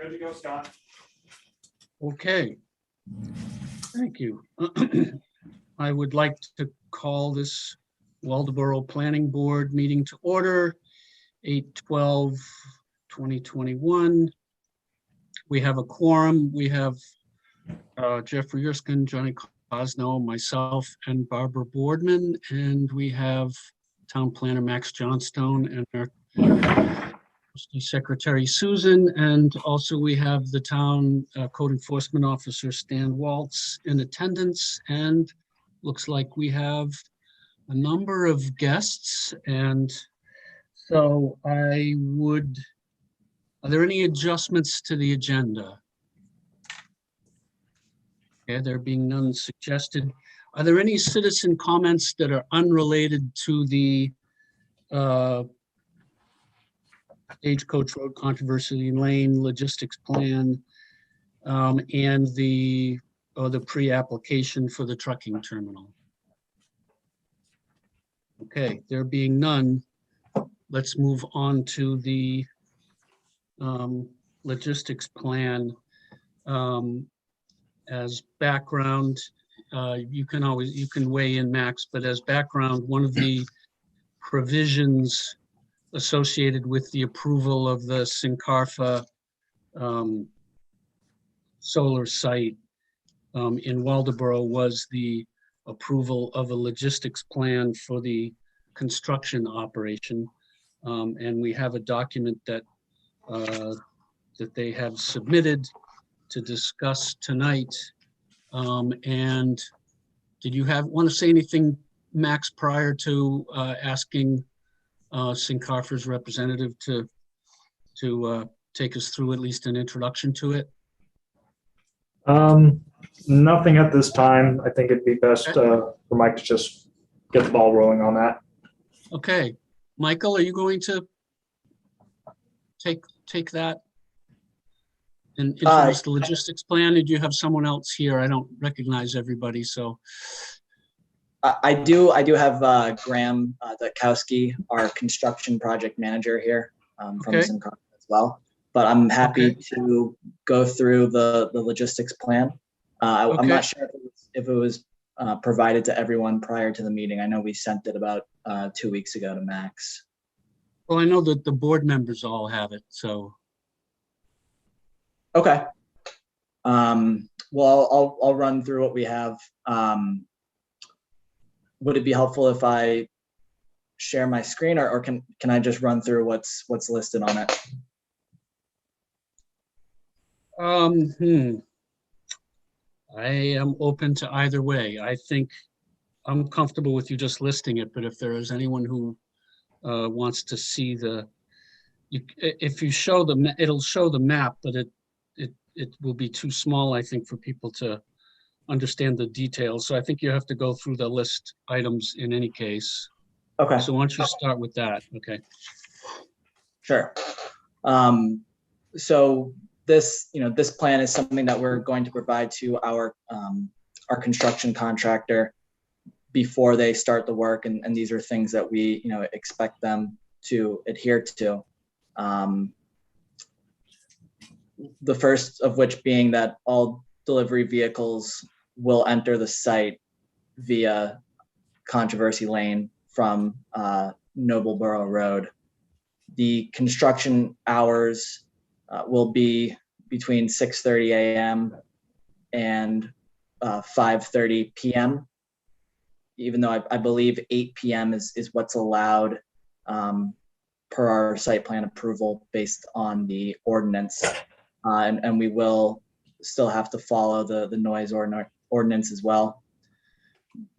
Good to go, Scott. Okay, thank you. I would like to call this Waldoboro Planning Board meeting to order, 8/12/2021. We have a quorum. We have Jeffrey Erskine, Johnny Cosno, myself, and Barbara Boardman, and we have Town Planner Max Johnstone and our Secretary Susan, and also we have the Town Code Enforcement Officer Stan Waltz in attendance, and looks like we have a number of guests. And so are there any adjustments to the agenda? Okay, there being none suggested. Are there any citizen comments that are unrelated to the Stagecoach Road Controversy Lane Logistics Plan and the pre-application for the trucking terminal? Okay, there being none, let's move on to the logistics plan. As background, you can weigh in, Max, but as background, one of the provisions associated with the approval of the Syncarpha solar site in Waldoboro was the approval of a logistics plan for the construction operation. And we have a document that they have submitted to discuss tonight. And did you want to say anything, Max, prior to asking Syncarpha's representative to take us through at least an introduction to it? Nothing at this time. I think it'd be best for Mike to just get the ball rolling on that. Okay, Michael, are you going to take that and introduce the logistics plan? Or do you have someone else here? I don't recognize everybody, so. I do have Graham Dutkowski, our construction project manager here from Syncarpha as well. But I'm happy to go through the logistics plan. I'm not sure if it was provided to everyone prior to the meeting. I know we sent it about 2 weeks ago to Max. Well, I know that the board members all have it, so. Okay. Well, I'll run through what we have. Would it be helpful if I share my screen, or can I just run through what's listed on it? I am open to either way. I think I'm comfortable with you just listing it, but if there is anyone who wants to see if you show it'll show the map, but it will be too small, I think, for people to understand the details. So I think you have to go through the list items in any case. Okay. So why don't you start with that? Okay. Sure. So this plan is something that we're going to provide to our construction contractor before they start the work, and these are things that we expect them to adhere to. The first of which being that all delivery vehicles will enter the site via Controversy Lane from Nobleboro Road. The construction hours will be between 6:30 a.m. and 5:30 p.m. Even though I believe 8 p.m. is what's allowed per our site plan approval based on the ordinance. And we will still have to follow the noise ordinance as well.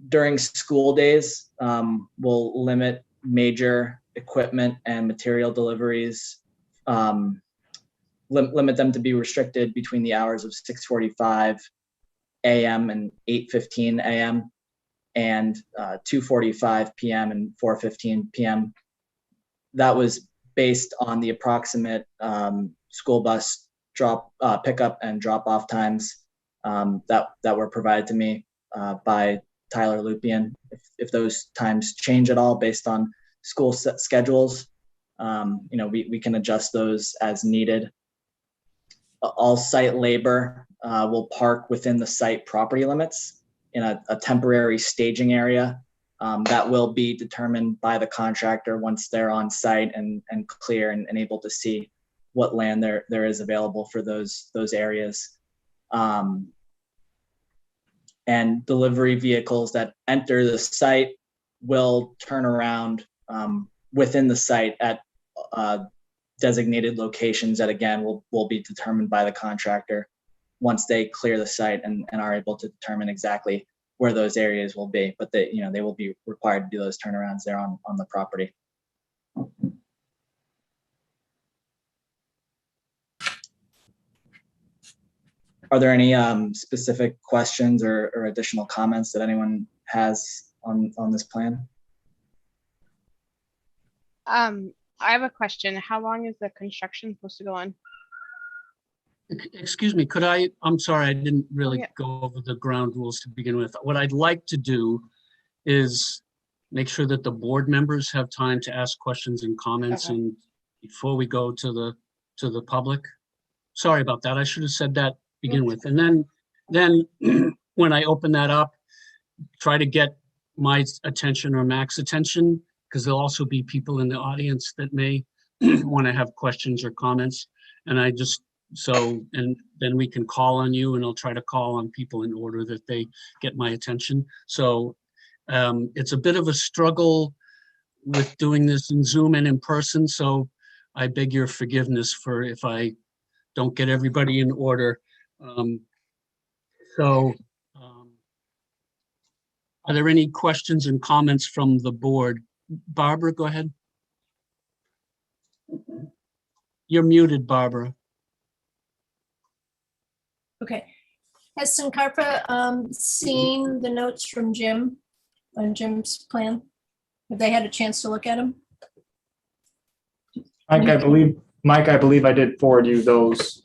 During school days, we'll limit major equipment and material deliveries, limit them to be restricted between the hours of 6:45 a.m. and 8:15 a.m. and 2:45 p.m. and 4:15 p.m. That was based on the approximate school bus pickup and drop off times that were provided to me by Tyler Lupian. If those times change at all based on school schedules, we can adjust those as needed. all site labor will park within the site property limits in a temporary staging area that will be determined by the contractor once they're on site and clear and able to see what land there is available for those areas. And delivery vehicles that enter the site will turn around within the site at designated locations that again will be determined by the contractor once they clear the site and are able to determine exactly where those areas will be. But they will be required to do those turnarounds there on the property. Are there any specific questions or additional comments that anyone has on this plan? I have a question. How long is the construction supposed to go on? Excuse me, I'm sorry, I didn't really go over the ground rules to begin with. What I'd like to do is make sure that the board members have time to ask questions and comments and before we go to the public. Sorry about that. I should have said that to begin with. And then when I open that up, try to get my attention or Mac's attention, because there'll also be people in the audience that may want to have questions or comments. And and then we can call on you, and I'll try to call on people in order that they get my attention. So it's a bit of a struggle with doing this in Zoom and in person. So I beg your forgiveness for if I don't get everybody in order. Are there any questions and comments from the board? Barbara, go ahead. You're muted, Barbara. Okay. Has Syncarpha seen the notes from Jim on Jim's plan? Have they had a chance to look at them? Mike, I believe I did forward you those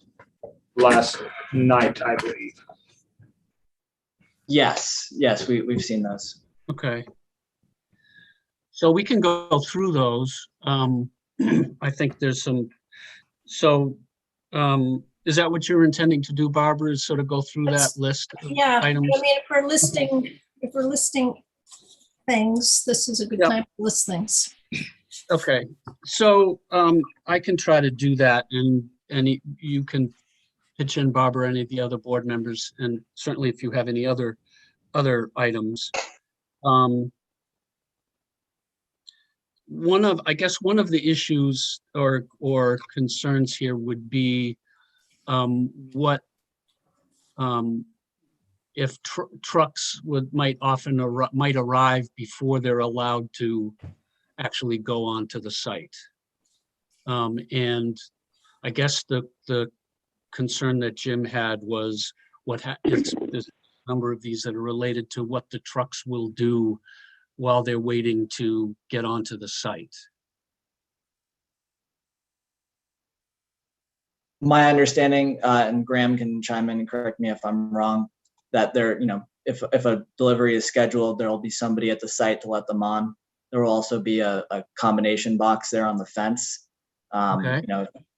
last night, I believe. Yes, we've seen those. Okay. So we can go through those. I think there's some, is that what you're intending to do, Barbara, is sort of go through that list of items? I mean, if we're listing things, this is a good time to list things. Okay, so I can try to do that, and you can pitch in, Barbara, any of the other board members, and certainly if you have any other items. One of the issues or concerns here would be what if trucks might arrive before they're allowed to actually go onto the site. And I guess the concern that Jim had was there's a number of these that are related to what the trucks will do while they're waiting to get onto the site. My understanding, and Graham can chime in and correct me if I'm wrong, that if a delivery is scheduled, there will be somebody at the site to let them on. There will also be a combination box there on the fence. Okay.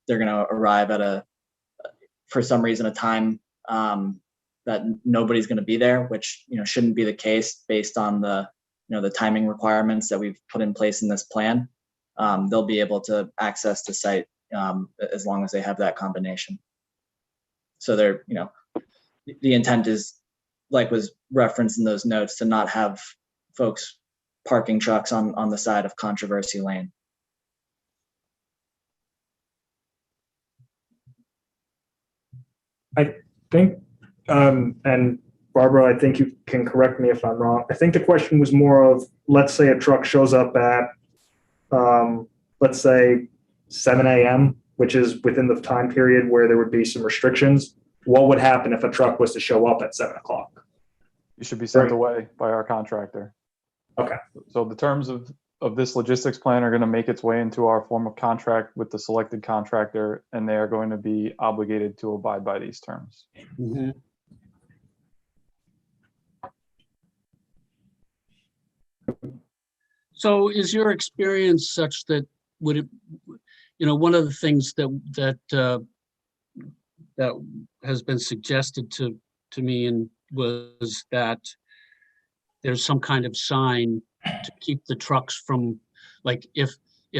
They're going to arrive at for some reason, a time that nobody's going to be there, which shouldn't be the case based on the timing requirements that we've put in place in this plan. They'll be able to access the site as long as they have that combination. So the intent is, like was referenced in those notes, to not have folks parking trucks on the side of Controversy Lane. I think, and Barbara, I think you can correct me if I'm wrong. I think the question was more of, let's say a truck shows up at, let's say 7 a.m., which is within the time period where there would be some restrictions. What would happen if a truck was to show up at 7 o'clock? You should be sent away by our contractor. Okay. So the terms of this logistics plan are going to make its way into our form of contract with the selected contractor, and they are going to be obligated to abide by these terms. Mm-hmm. So is your experience such that one of the things that that has been suggested to me and was that there's some kind of sign to keep the trucks from, like, if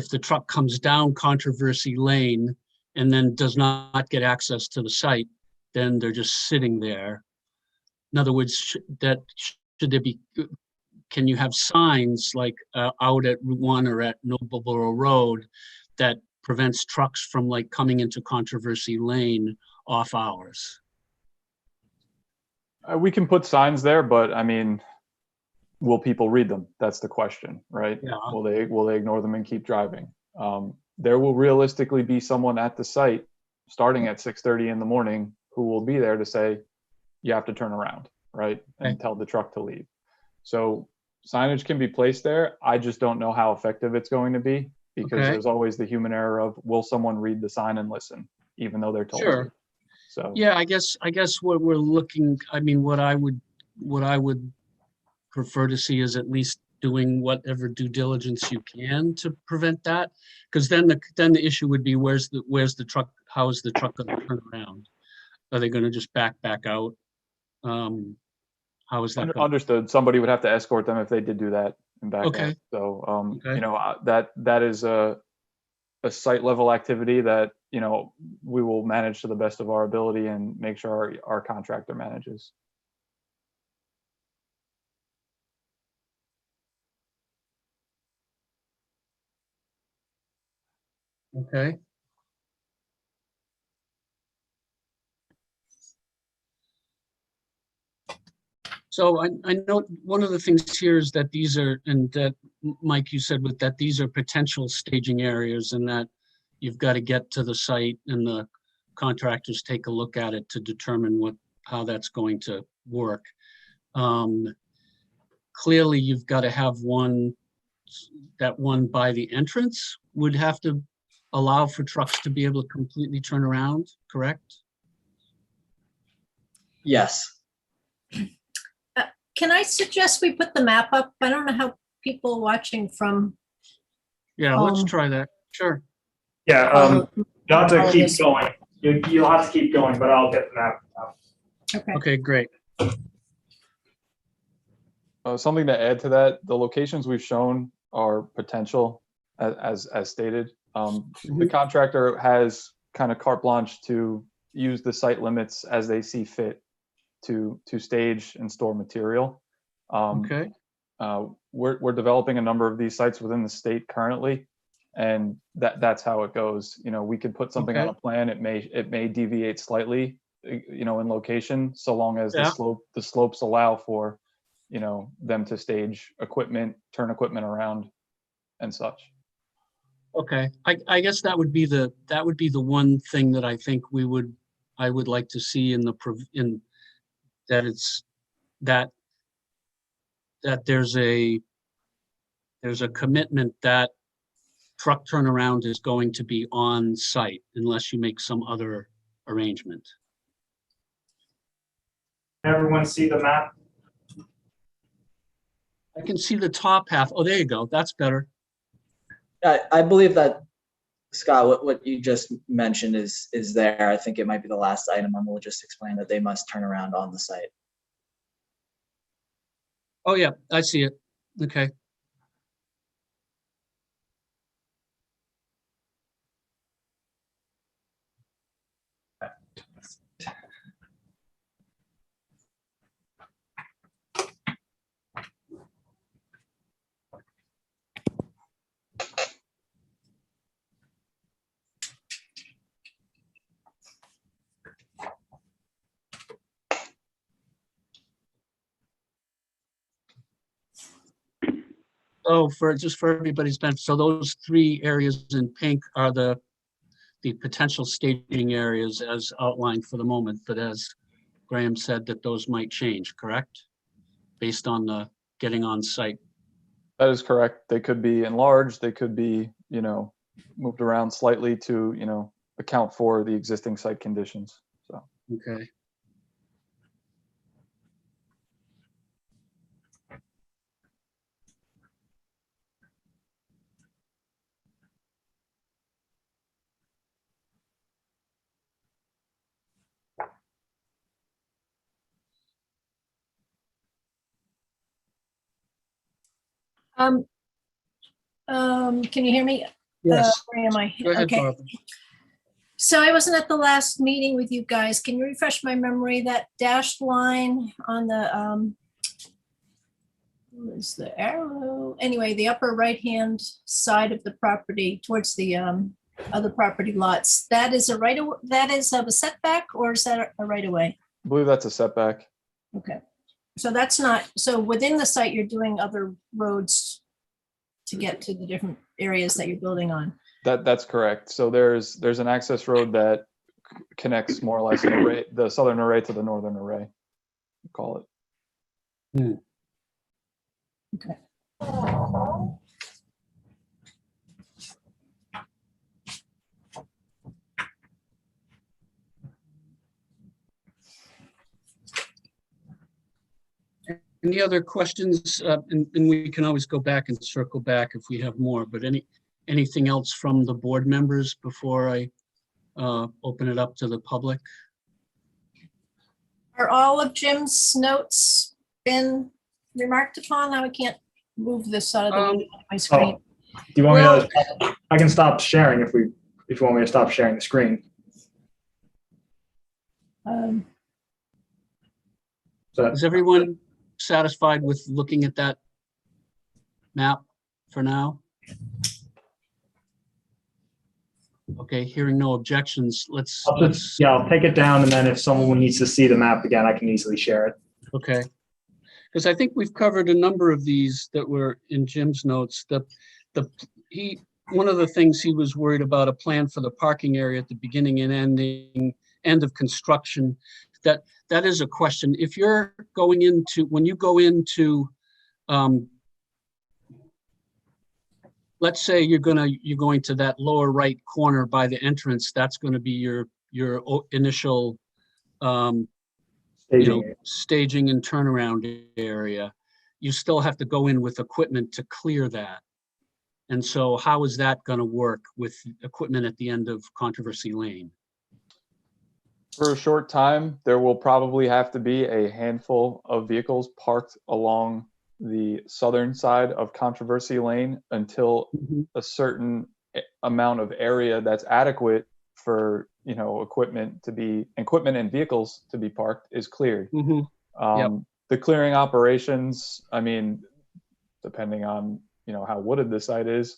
the truck comes down Controversy Lane and then does not get access to the site, then they're just sitting there. In other words, should there be, can you have signs like out at Route 1 or at Nobleboro Road that prevents trucks from like coming into Controversy Lane off hours? We can put signs there, but I mean, will people read them? That's the question, right? Yeah. Will they ignore them and keep driving? There will realistically be someone at the site starting at 6:30 in the morning who will be there to say, you have to turn around, right? And Okay. tell the truck to leave. So signage can be placed there. I just don't know how effective it's going to be, because Okay. there's always the human error of, will someone read the sign and listen, even though they're told Sure. to? So Yeah, I guess what we're looking, I mean, what I would prefer to see is at least doing whatever due diligence you can to prevent that. Because then the issue would be, where's the truck, how is the truck gonna turn around? Are they gonna just back out? How is that going? understood. Somebody would have to escort them if they did do that and back Okay. out. So, Okay. you know, that is a site level activity that, you know, we will manage to the best of our ability and make sure our contractor manages. Okay. So I know one of the things here is that these are, and that Mike, you said with that these are potential staging areas, and that you've got to get to the site and the contractors take a look at it to determine how that's going to work. Clearly, you've got to have that one by the entrance would have to allow for trucks to be able to completely turn around, correct? Yes. Can I suggest we put the map up? I don't know how people watching from. Yeah, let's try that. Sure. Yeah, follow- you'll have to follow keep this. going. You'll have to keep going, but I'll get the map out. Okay. Okay, great. Something to add to that, the locations we've shown are potential, as stated. The contractor has kind of carte blanche to use the site limits as they see fit to stage and store material. Okay. We're developing a number of these sites within the state currently, and that's how it goes. You know, we could put something on Okay. a plan. It may deviate slightly, you know, in location, so long as Yeah. the slopes allow for, you know, them to stage equipment, turn equipment around, and such. Okay. I guess that would be the one thing that I think I would like to see in that it's that there's a commitment that truck turnaround is going to be on site unless you make some other arrangement. Everyone see the map? I can see the top half. Oh, there you go. That's better. I believe that, Scott, what you just mentioned is there. I think it might be the last item on the logistics plan, that they must turn around on the site. Oh, yeah, I see it. Okay. Oh, for everybody's benefit, so those three areas in pink are the potential staging areas as outlined for the moment, but as Graham said, that those might change, correct? Based on the getting on site. That is correct. They could be enlarged. They could be, you know, moved around slightly to, you know, account for the existing site conditions. So. Okay. Can you hear me? Yes, Where am I? go ahead, Okay. Barbara. So I wasn't at the last meeting with you guys. Can you refresh my memory? That dashed line on the, what is the arrow? Anyway, the upper right-hand side of the property towards the other property lots, that is a right of, that is of a setback, or is that a right of way? I believe that's a setback. Okay. So that's not, so within the site, you're doing other roads to get to the different areas that you're building on. That's correct. So there's an access road that connects more or less an array, the southern array to the northern array, call it. Okay. Any other questions? And we can always go back and circle back if we have more, but anything else from the board members before I open it up to the public? Are all of Jim's notes been remarked upon? Now I can't move this out of the window on my screen. Do you want me to, I can stop sharing if you want me to stop sharing the screen. Is everyone satisfied with looking at that map for now? Okay, hearing no objections, let's, I'll take it down, and then if someone needs to see the map again, I can easily share it. okay. Because I think we've covered a number of these that were in Jim's notes. One of the things he was worried about, a plan for the parking area at the beginning and end of construction. That is a question. If you're going into, when you go into, let's say you're going to that lower right corner by the entrance, that's going to be your initial staging and turnaround area. You still have to go in with equipment to clear that. And so how is that going to work with equipment at the end of Controversy Lane? For a short time, there will probably have to be a handful of vehicles parked along the southern side of Controversy Lane until a certain amount of area that's adequate for equipment and vehicles to be parked is cleared. The clearing operations, I mean, depending on how wooded the site is,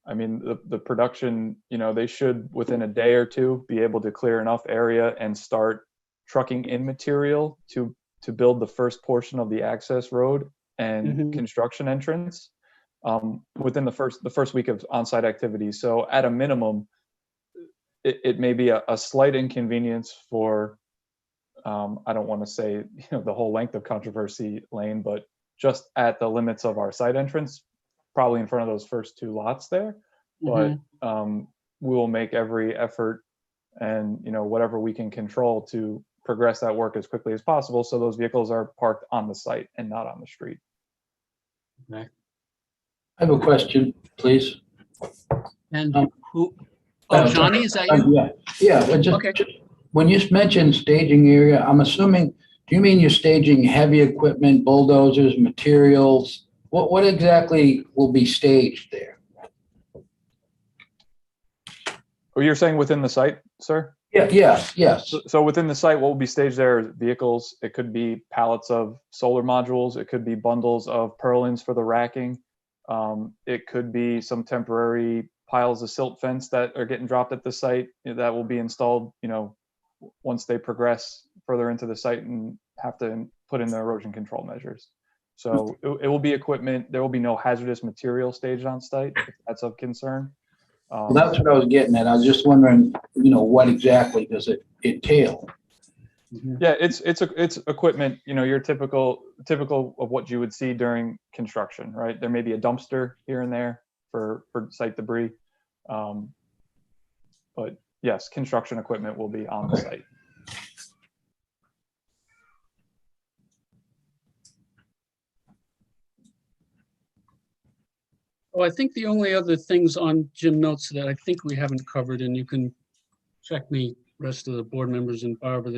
I mean, the production, they should within a day or two be able to clear enough area and start trucking in material to build the first portion of the access road and construction entrance within the first week of on-site activity. So at a minimum, it may be a slight inconvenience for, I don't want to say the whole length of Controversy Lane, but just at the limits of our site entrance, probably in front of those first two lots there. But we will make every effort and whatever we can control to progress that work as quickly as possible so those vehicles are parked on the site and not on the street. Okay. I have a question, please. And who? Oh, Johnny, is that you? Yeah. Well, just when you mentioned staging area, I'm assuming, do you mean you're staging heavy equipment, bulldozers, materials? What exactly will be staged there? Oh, you're saying within the site, sir? Yeah. Yes. So within the site, what will be staged there is vehicles. It could be pallets of solar modules. It could be bundles of purlins for the racking. It could be some temporary piles of silt fence that are getting dropped at the site that will be installed, once they progress further into the site and have to put in the erosion control measures. So it will be equipment. There will be no hazardous material staged on site, if that's of concern. Well, that's what I was getting at. I was just wondering, what exactly does it entail? Yeah, it's equipment, your typical of what you would see during construction, right? There may be a dumpster here and there for site debris. But yes, construction equipment will be on the site. Oh, I think the only other things on Jim notes that I think we haven't covered, and you can check me, rest of the board members and Barbara,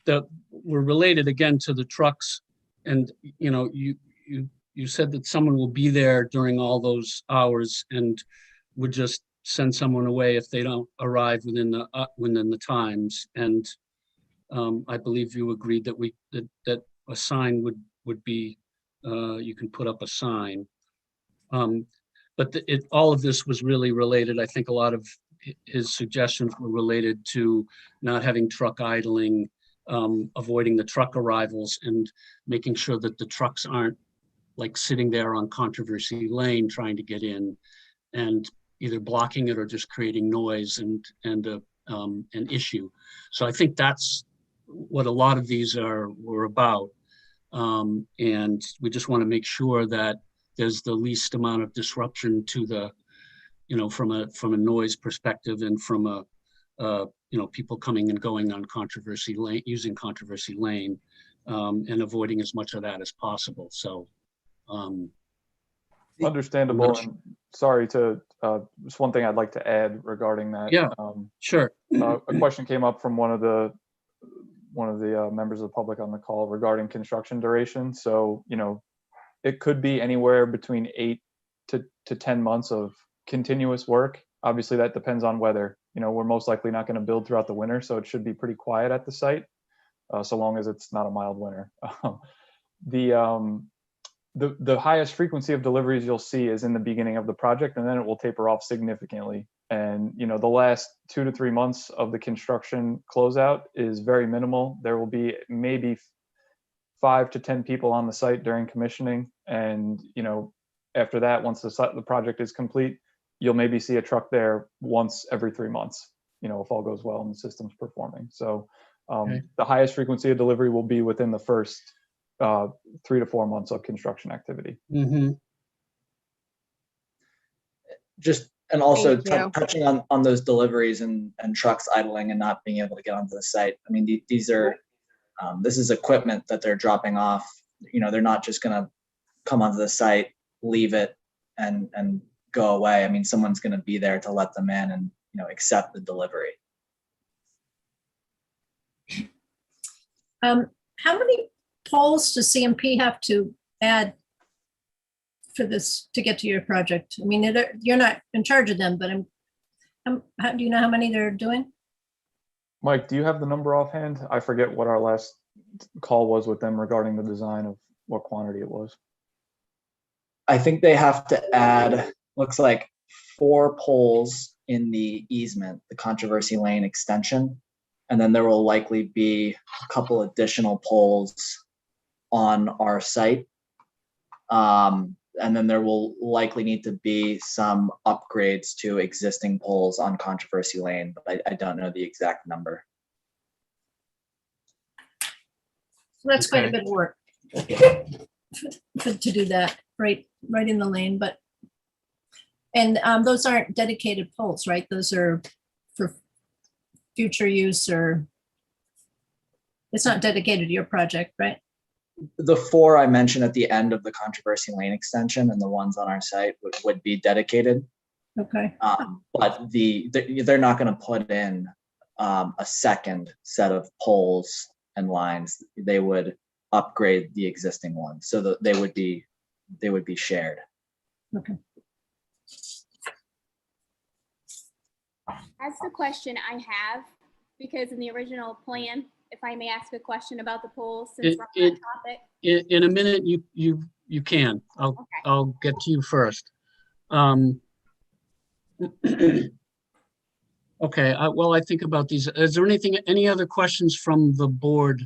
that were related again to the trucks. And you you said that someone will be there during all those hours and would just send someone away if they don't arrive within the times. And I believe you agreed that that a sign would be, you can put up a sign. But all of this was really related. I think a lot of his suggestions were related to not having truck idling, avoiding the truck arrivals, and making sure that the trucks aren't like sitting there on Controversy Lane trying to get in and either blocking it or just creating noise and an issue. So I think that's what a lot of these were about. And we just want to make sure that there's the least amount of disruption to the, from a noise perspective and from people coming and going on Controversy Lane, using Controversy Lane, and avoiding as much of that as possible. So, understandable. And sorry to, just one thing I'd like to add regarding that. Yeah, sure. A question came up from one of the members of the public on the call regarding construction duration. So, it could be anywhere between 8 to 10 months of continuous work. Obviously, that depends on weather. We're most likely not going to build throughout the winter, so it should be pretty quiet at the site, so long as it's not a mild winter. The highest frequency of deliveries you'll see is in the beginning of the project, and then it will taper off significantly. And the last 2 to 3 months of the construction closeout is very minimal. There will be maybe 5 to 10 people on the site during commissioning, and after that, once the project is complete, you'll maybe see a truck there once every 3 months. If all goes well and the system's performing. So Okay. the highest frequency of delivery will be within the first 3 to 4 months of construction activity. Mm-hmm. And also Thank you. touching on those deliveries and trucks idling and not being able to get onto the site. I mean, these are, this is equipment that they're dropping off. They're not just going to come onto the site, leave it, and go away. I mean, someone's going to be there to let them in and accept the delivery. How many poles does CMP have to add for this to get to your project? I mean, you're not in charge of them, but do you know how many they're doing? Mike, do you have the number offhand? I forget what our last call was with them regarding the design of what quantity it was. I think they have to add, looks like 4 poles in the easement, the Controversy Lane extension. And then there will likely be a couple additional poles on our site. And then there will likely need to be some upgrades to existing poles on Controversy Lane, but I don't know the exact number. So that's quite a Okay. bit of work to do that right in the lane, and those aren't dedicated poles, right? Those are for future use, or it's not dedicated to your project, right? The 4 I mentioned at the end of the Controversy Lane extension and the ones on our site would be dedicated. Okay. But they're not going to put in a second set of poles and lines. They would upgrade the existing ones so that they would be shared. Okay. That's the question I have, because in the original plan, if I may ask a question about the polls, since we're on that topic. In a minute, you can. I'll get to you first. Okay. Well, I think about these. Is there any other questions from the board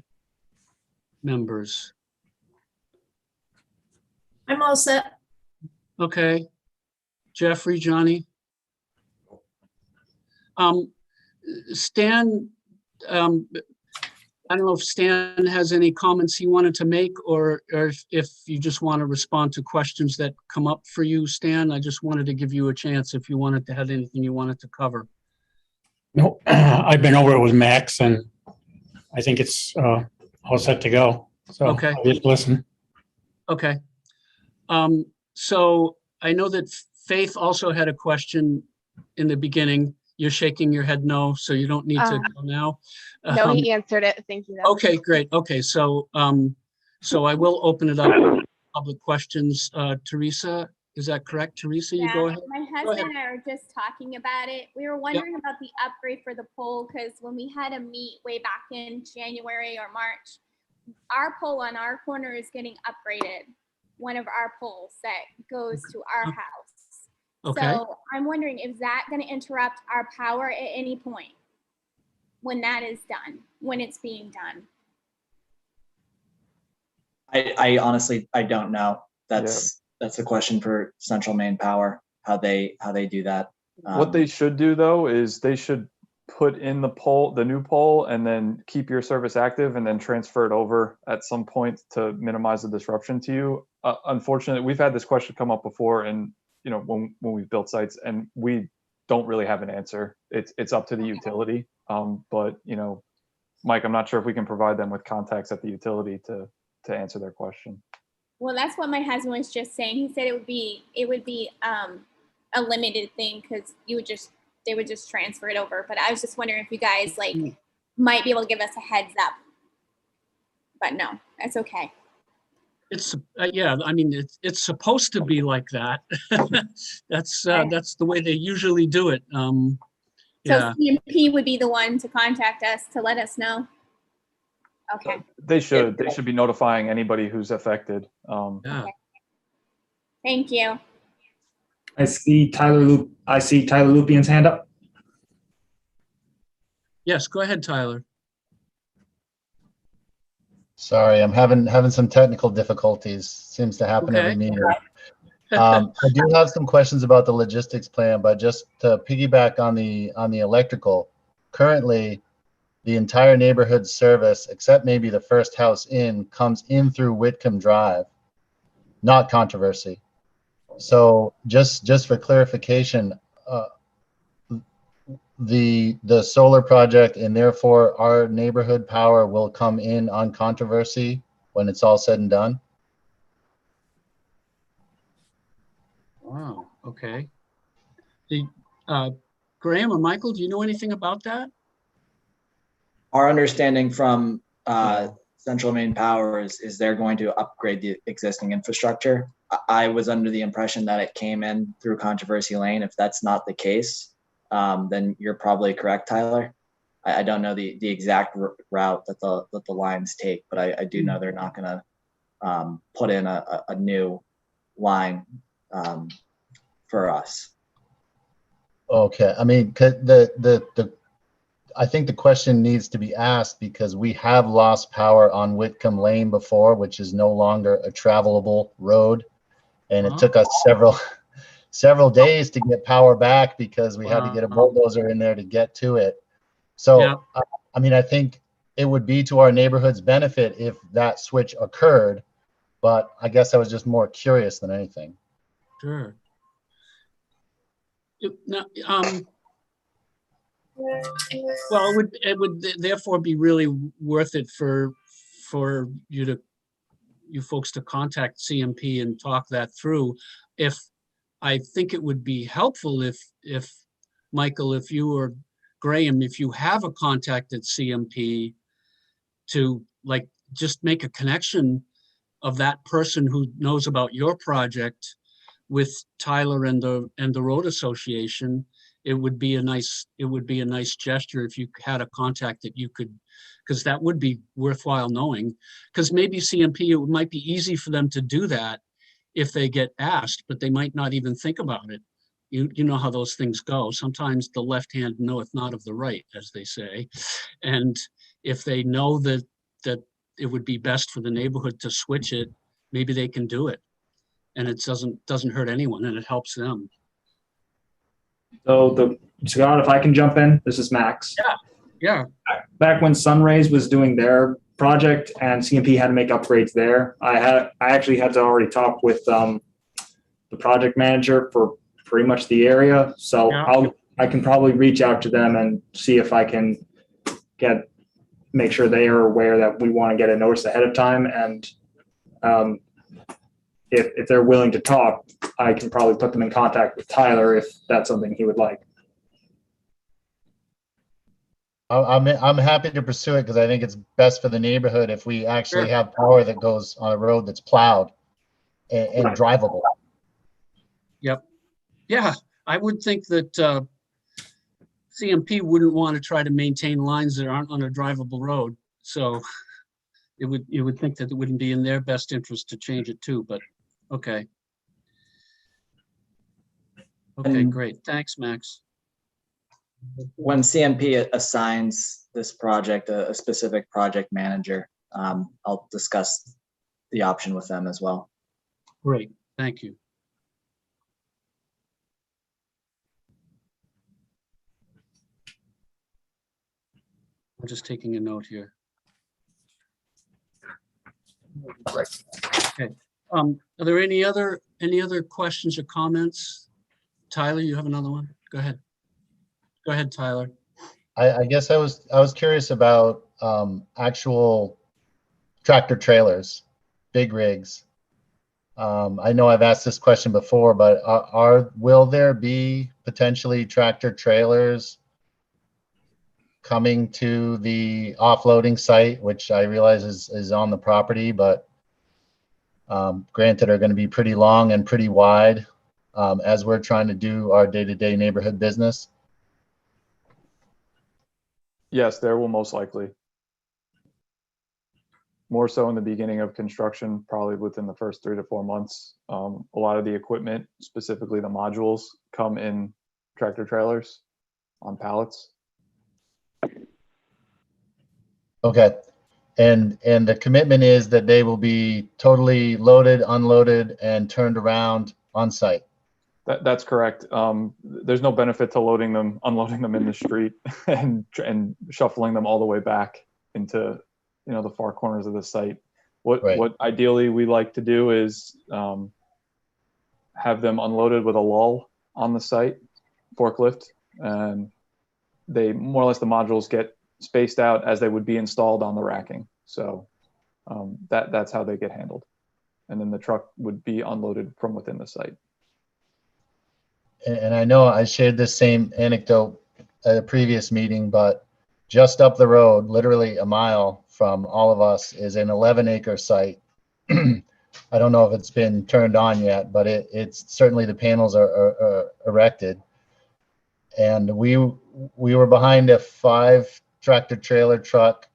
members? I'm all set. Okay. Jeffrey, Johnny. Stan, I don't know if Stan has any comments he wanted to make, or if you just want to respond to questions that come up for you, Stan. I just wanted to give you a chance if you wanted to have anything you wanted to cover. No, I've been over it with Max, and I think it's all set to go. So Okay. I'll just listen. Okay. So I know that Faith also had a question in the beginning. You're shaking your head no, so you don't need to go now. No, he answered it. Thank you. though. Okay, great. Okay, so I will open it up public questions. Teresa, is that correct? Teresa, you go ahead. My ahead. husband and I are just talking about it. We were wondering about the upgrade for the pole because when we had a meet way back in January or March, our pole on our corner is getting upgraded. One of our poles that goes to our house. Okay. So I'm wondering, is that going to interrupt our power at any point when that is done, when it's being done? I honestly, I don't know. That's a question for Central Maine Power, how they do that. What they should do though is they should put in the new pole, and then keep your service active, and then transfer it over at some point to minimize the disruption to you. Unfortunately, we've had this question come up before, and when we've built sites, and we don't really have an answer. It's up to the utility. But Mike, I'm not sure if we can provide them with contacts at the utility to answer their question. Well, that's what my husband was just saying. He said it would be a limited thing because they would just transfer it over. But I was just wondering if you guys might be able to give us a heads up. But no, that's okay. It's I mean, it's supposed to be like that. That's the way they usually do it. So CMP would be the one to contact us to let us know. Okay. They should be notifying anybody who's affected. Okay. Thank you. I see Tyler Lupien's hand up. Yes, go ahead, Tyler. Sorry, I'm having some technical difficulties. Seems to happen every meeting. I do have some questions about the logistics plan, but just to piggyback on the electrical, currently the entire neighborhood service, except maybe the first house in, comes in through Whitcomb Drive, not controversy. So just for clarification, the solar project and therefore our neighborhood power will come in on controversy when it's all said and done? Wow, okay. Graham or Michael, do you know anything about that? Our understanding from Central Maine Power is they're going to upgrade the existing infrastructure. I was under the impression that it came in through Controversy Lane. If that's not the case, then you're probably correct, Tyler. I don't know the exact route that the lines take, but I do know they're not going to put in a new line for us. Okay, I mean, I think the question needs to be asked because we have lost power on Whitcomb Lane before, which is no longer a travelable road. And it took us several days to get power back because we had to get a bulldozer in there to get to it. So, I mean, I think it would be to our neighborhood's benefit if that switch occurred, but I guess I was just more curious than anything. Sure. Well, it would therefore be really worth it for you folks to contact CMP and talk that through. If I think it would be helpful if Michael, if you or Graham, if you have a contact at CMP to just make a connection of that person who knows about your project with Tyler and the Road Association. It would be a nice gesture if you had a contact that you could, because that would be worthwhile knowing. Because maybe CMP, it might be easy for them to do that if they get asked, but they might not even think about it. You know how those things go. Sometimes the left hand knoweth not of the right, as they say. And if they know that it would be best for the neighborhood to switch it, maybe they can do it. And it doesn't hurt anyone, and it helps them. So Scott, if I can jump in, this is Max. Yeah. Back when Sunrays was doing their project and CMP had to make upgrades there, I actually had to already talk with the project manager for pretty much the area. So I can probably reach out to them and see if I can make sure they are aware that we want to get a notice ahead of time. And if they're willing to talk, I can probably put them in contact with Tyler if that's something he would like. I'm happy to pursue it because I think it's best for the neighborhood if we actually have power that goes on a road that's plowed. and drivable. Yep. Yeah, I would think that CMP wouldn't want to try to maintain lines that aren't on a drivable road. So you would think that it wouldn't be in their best interest to change it too, but okay. Okay, And- great. Thanks, Max. When CMP assigns this project a specific project manager, I'll discuss the option with them as well. Great, thank you. I'm just taking a note here. Okay. Are there any other questions or comments? Tyler, you have another one? Go ahead. Go ahead, Tyler. I guess I was curious about actual tractor trailers, big rigs. I know I've asked this question before, but will there be potentially tractor trailers coming to the offloading site, which I realize is on the property, but granted are going to be pretty long and pretty wide as we're trying to do our day-to-day neighborhood business? Yes, there will most likely. More so in the beginning of construction, probably within the first 3 to 4 months. A lot of the equipment, specifically the modules, come in tractor trailers on pallets. Okay. And the commitment is that they will be totally loaded, unloaded, and turned around on site. That's correct. There's no benefit to unloading them in the street and shuffling them all the way back into, the far corners of the site. What ideally we like to do is have them unloaded with a lull on the site, forklift, and they more or less the modules get spaced out as they would be installed on the racking. So that's how they get handled. And then the truck would be unloaded from within the site. And I know I shared this same anecdote at a previous meeting, but just up the road, literally a mile from all of us, is an 11-acre site. I don't know if it's been turned on yet, but it's certainly the panels are erected. And we were behind a 5 tractor trailer truck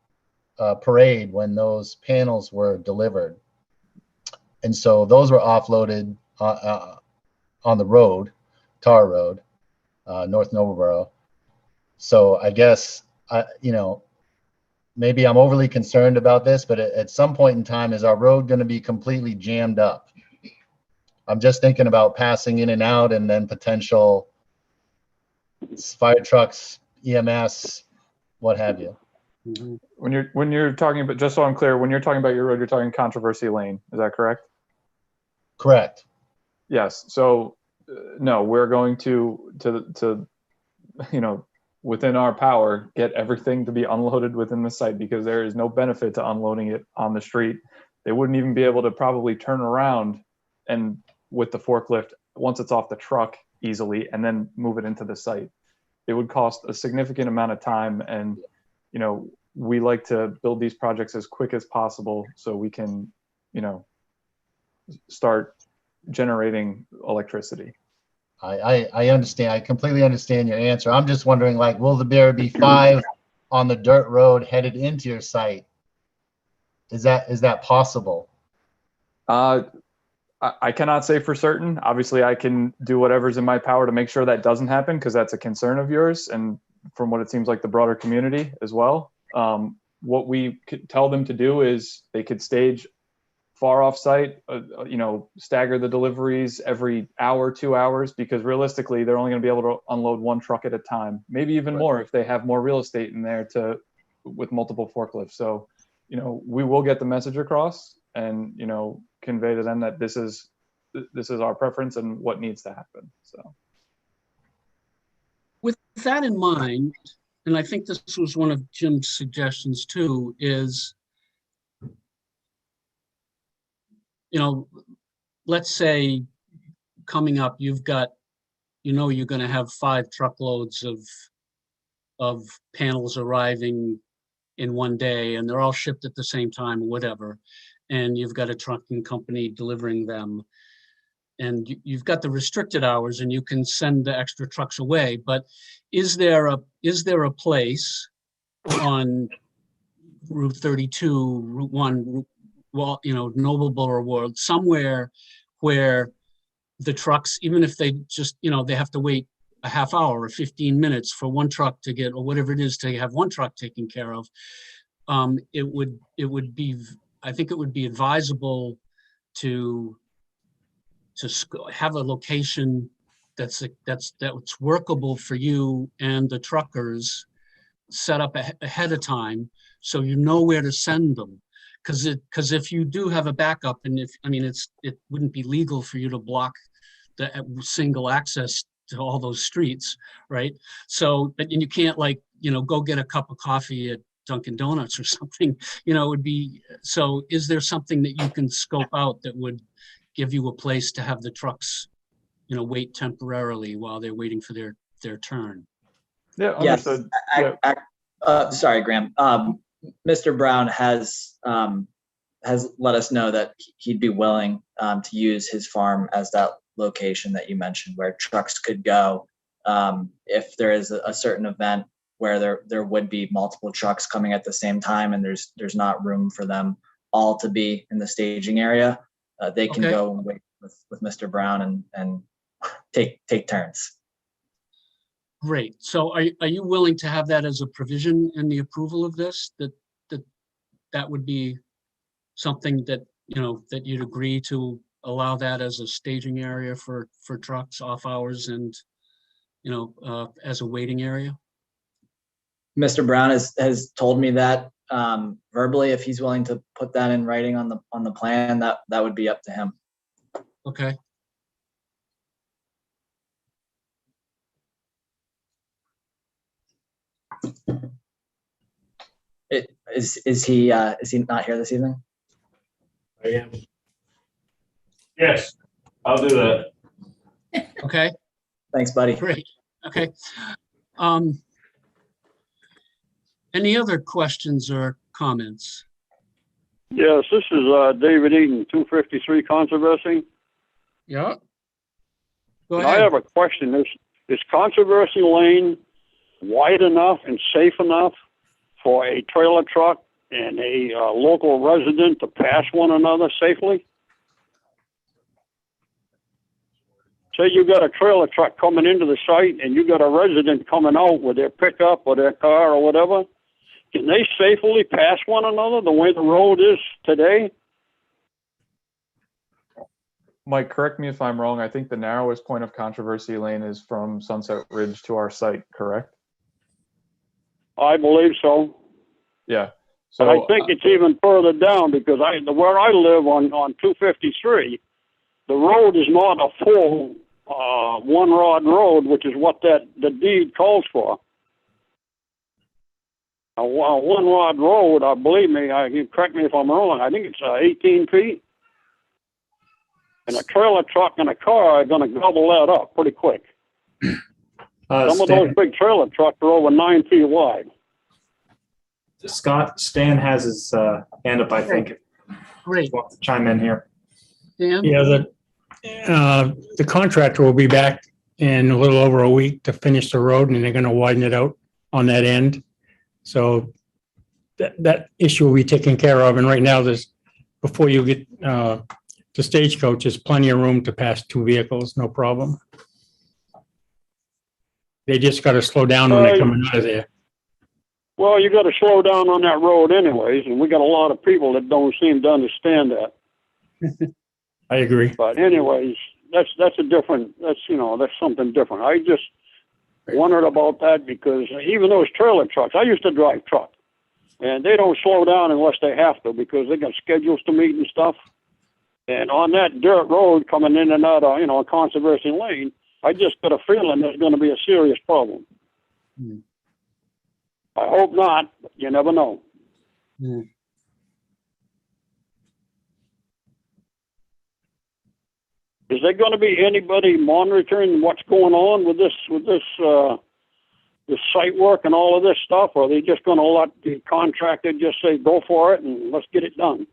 parade when those panels were delivered. And so those were offloaded on the road, tar road, North Noblesboro. So I guess, maybe I'm overly concerned about this, but at some point in time, is our road going to be completely jammed up? I'm just thinking about passing in and out, and then potential fire trucks, EMS, what have you. When you're talking about, just so I'm clear, when you're talking about your road, you're talking Controversy Lane. Is that correct? Correct. Yes. So no, we're going to within our power, get everything to be unloaded within the site, because there is no benefit to unloading it on the street. They wouldn't even be able to probably turn around and with the forklift once it's off the truck easily and then move it into the site. It would cost a significant amount of time, and we like to build these projects as quick as possible so we can start generating electricity. I understand. I completely understand your answer. I'm just wondering, will there be 5 on the dirt road headed into your site? Is that possible? I cannot say for certain. Obviously, I can do whatever's in my power to make sure that doesn't happen, because that's a concern of yours, and from what it seems like the broader community as well. What we could tell them to do is they could stage far off site, stagger the deliveries every hour, 2 hours, because realistically, they're only going to be able to unload 1 truck at a time, maybe even more if they have more real estate in there with multiple forklifts. So, we will get the message across and, convey to them that this is our preference and what needs to happen. So With that in mind, and I think this was one of Jim's suggestions too, is, let's say coming up, you've got, you're going to have 5 truckloads of panels arriving in one day, and they're all shipped at the same time or whatever. and you've got a trucking company delivering them, and you've got the restricted hours and you can send the extra trucks away, but is there a place on Route 32, Route 1, well, Noble Borough World, somewhere where the trucks, even if they just, they have to wait a half hour or 15 minutes for one truck to get, or whatever it is, to have one truck taken care of, it would be, I think it would be advisable to have a location that's workable for you and the truckers set up ahead of time, so you know where to send them. Because if you do have a backup, and it wouldn't be legal for you to block the single access to all those streets, right? So, and you can't go get a cup of coffee at Dunkin' Donuts or something, it would be, so is there something that you can scope out that would give you a place to have the trucks, wait temporarily while they're waiting for their turn? Yeah, Yes. understood. Sorry, Graham. Mr. Brown has let us know that he'd be willing to use his farm as that location that you mentioned, where trucks could go if there is a certain event where there would be multiple trucks coming at the same time, and there's not room for them all to be in the staging area. They can go and wait with Mr. Brown and take turns. Great. So are you willing to have that as a provision in the approval of this, that would be something that, that you'd agree to allow that as a staging area for trucks off hours and, as a waiting area? Mr. Brown has told me that verbally. If he's willing to put that in writing on the plan, that would be up to him. Okay. Is he not here this evening? I am. Yes, I'll do that. Okay. Thanks, buddy. Great. Okay. Any other questions or comments? Yes, this is David Eaton, 253 Controversy. Yeah. Go I ahead. have a question. Is Controversy Lane wide enough and safe enough for a trailer truck and a local resident to pass one another safely? Say you got a trailer truck coming into the site and you got a resident coming out with their pickup or their car or whatever. Can they safely pass one another the way the road is today? Mike, correct me if I'm wrong. I think the narrowest point of Controversy Lane is from Sunset Ridge to our site, correct? I believe so. Yeah. So So I think it's even further down because where I live on 253, the road is not a full one rod road, which is what the deed calls for. A one rod road, believe me, you correct me if I'm wrong, I think it's 18 feet. And a trailer truck and a car are going to gobble that up pretty quick. Some of those big trailer trucks are over 9 feet wide. Stan has his hand up, I think. Great. Wants to chime in here. Dan? Yeah, the contractor will be back in a little over a week to finish the road, and they're going to widen it out on that end. So that issue will be taken care of. And right now, before you get the stagecoach, there's plenty of room to pass two vehicles, no problem. They just got to slow down when they're coming out of there. Well, you got to slow down on that road anyways, and we got a lot of people that don't seem to understand that. I agree. But anyways, that's something different. I just wondered about that because even those trailer trucks, I used to drive truck, and they don't slow down unless they have to because they got schedules to meet and stuff. And on that dirt road coming in and out of, Controversy Lane, I just got a feeling there's going to be a serious problem. Hmm. I hope not, but you never know. Hmm. Is there going to be anybody monitoring what's going on with this site work and all of this stuff, or are they just going to let the contractor just say go for it and let's get it done?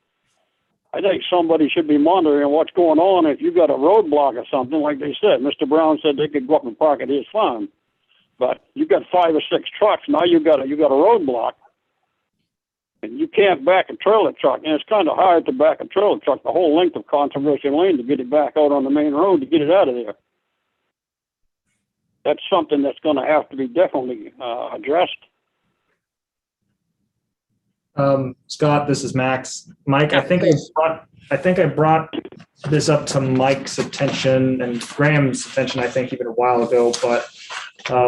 I think somebody should be monitoring what's going on. If you got a roadblock or something, like they said, Mr. Brown said they could go up and park at his farm, but you got 5 or 6 trucks. Now you got a roadblock, and you can't back a trailer truck. And it's kind of hard to back a trailer truck the whole length of Controversy Lane to get it back out on the main road to get it out of there. That's something that's going to have to be definitely addressed. Scott, this is Max. Mike, I think I brought this up to Mike's attention and Graham's attention, I think even a while ago, but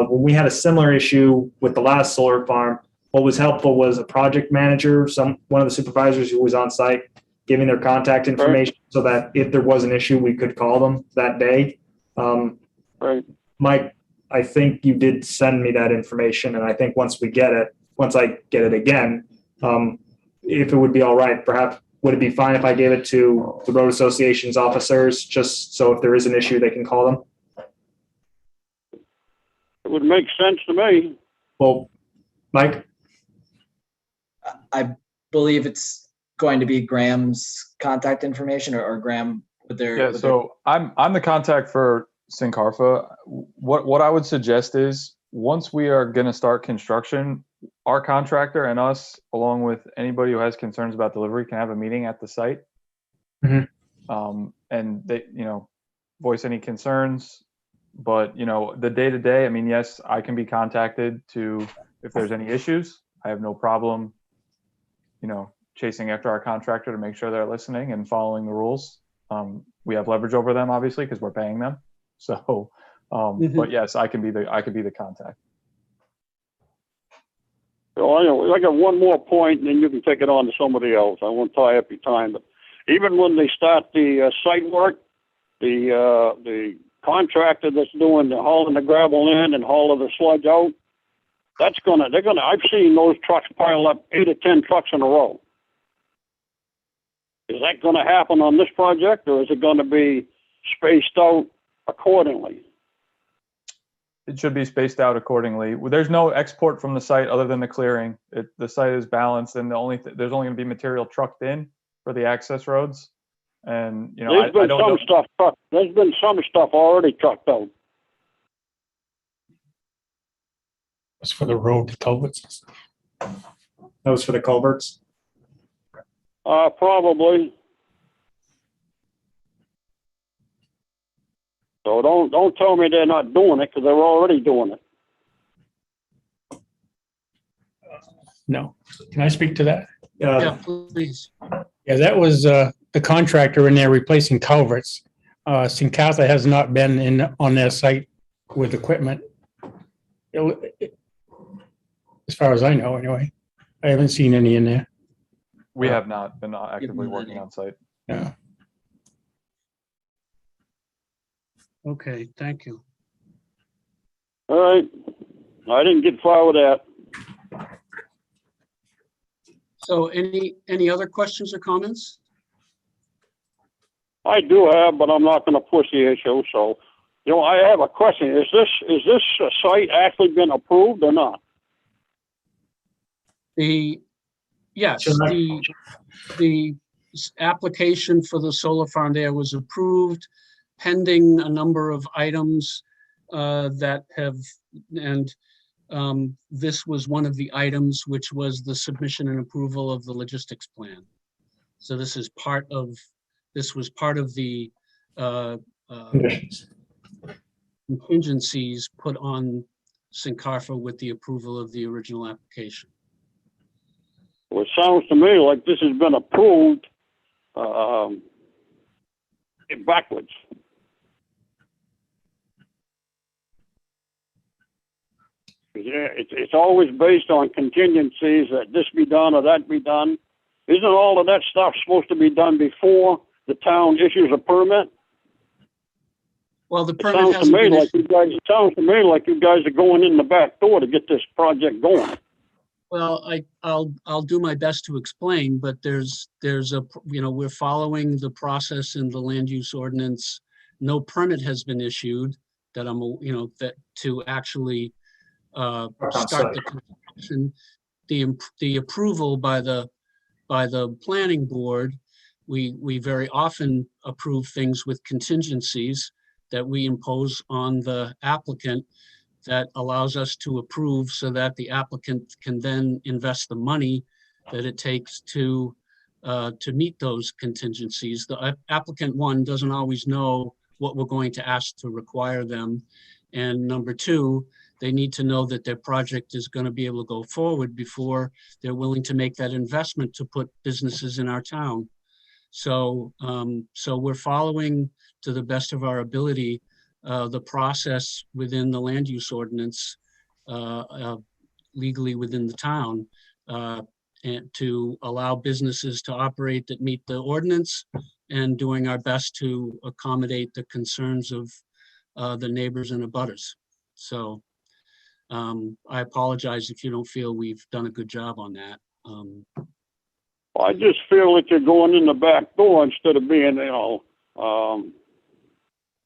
when we had a similar issue with the last solar farm, what was helpful was a project manager, one of the supervisors who was on site, giving their contact information so that if there was an issue, we could call them that day. Mike, I think you did send me that information, and I think once I get it again, if it would be all right, perhaps would it be fine if I gave it to the road association's officers, just so if there is an issue, they can call them? It would make sense to me. Well, Mike? I believe it's going to be Graham's contact information, or Graham with their. Yeah, so I'm the contact for Syncarpha. What I would suggest is, once we are going to start construction, our contractor and us, along with anybody who has concerns about delivery, can have a meeting at the site. Mm-hmm. And they, voice any concerns. But, the day-to-day, I mean, yes, I can be contacted if there's any issues. I have no problem, chasing after our contractor to make sure they're listening and following the rules. We have leverage over them, obviously, because we're paying them. So, but yes, I can be the contact. Well, I got one more point, and then you can take it on to somebody else. I won't tie up your time, but even when they start the site work, the contractor that's doing the hauling the gravel in and hauling the sludge out, I've seen those trucks pile up 8 or 10 trucks in a row. Is that going to happen on this project, or is it going to be spaced out accordingly? It should be spaced out accordingly. There's no export from the site other than the clearing. The site is balanced, and there's only going to be material trucked in for the access roads. And there's been some stuff already trucked out. That's for the road culverts. That was for the culverts? Probably. So don't tell me they're not doing it, because they're already doing it. No. Can I speak to that? Yeah, please. Yeah, that was the contractor in there replacing culverts. Syncarpha has not been on their site with equipment. As far as I know, anyway. I haven't seen any in there. We have not been actively working on site. Yeah. Okay, thank you. All right. I didn't get far with that. So any other questions or comments? I do have, but I'm not going to push the issue. So, I have a question. Is this site actually been approved or not? Yes, the application for the solar farm there was approved, pending a number of items this was one of the items, which was the submission and approval of the logistics plan. So this was part of the contingencies put on Syncarpha with the approval of the original application. Well, it sounds to me like this has been approved backwards. Yeah, it's always based on contingencies that this be done or that be done. Isn't all of that stuff supposed to be done before the town issues a permit? Well, the permit hasn't been issued. It sounds to me like you guys are going in the back door to get this project going. Well, I'll do my best to explain, but there's we're following the process in the land use ordinance. No permit has been issued that to actually start the construction. The approval by the planning board we very often approve things with contingencies that we impose on the applicant that allows us to approve so that the applicant can then invest the money that it takes to meet those contingencies. The applicant, one, doesn't always know what we're going to ask to require them. And number two, they need to know that their project is going to be able to go forward before they're willing to make that investment to put businesses in our town. So, so we're following to the best of our ability the process within the land use ordinance legally within the town and to allow businesses to operate that meet the ordinance, and doing our best to accommodate the concerns of the neighbors and abutters. So I apologize if you don't feel we've done a good job on that. I just feel that you're going in the back door instead of being,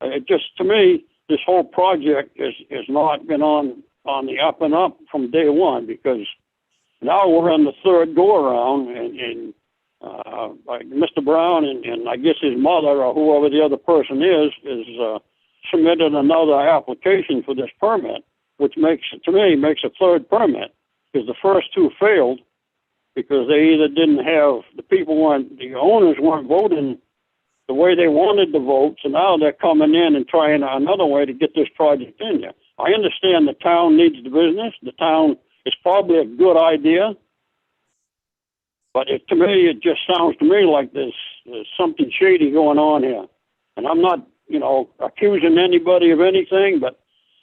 it just, to me, this whole project has not been on the up and up from day one, because now we're on the third go around, and like Mr. Brown and I guess his mother or whoever the other person is submitted another application for this permit, which makes a third permit, because the first two failed because they either didn't have, the owners weren't voting the way they wanted to vote, so now they're coming in and trying another way to get this project in there. I understand the town needs the business. The town is probably a good idea, but to me, it just sounds to me like there's something shady going on here. And I'm not, accusing anybody of anything, but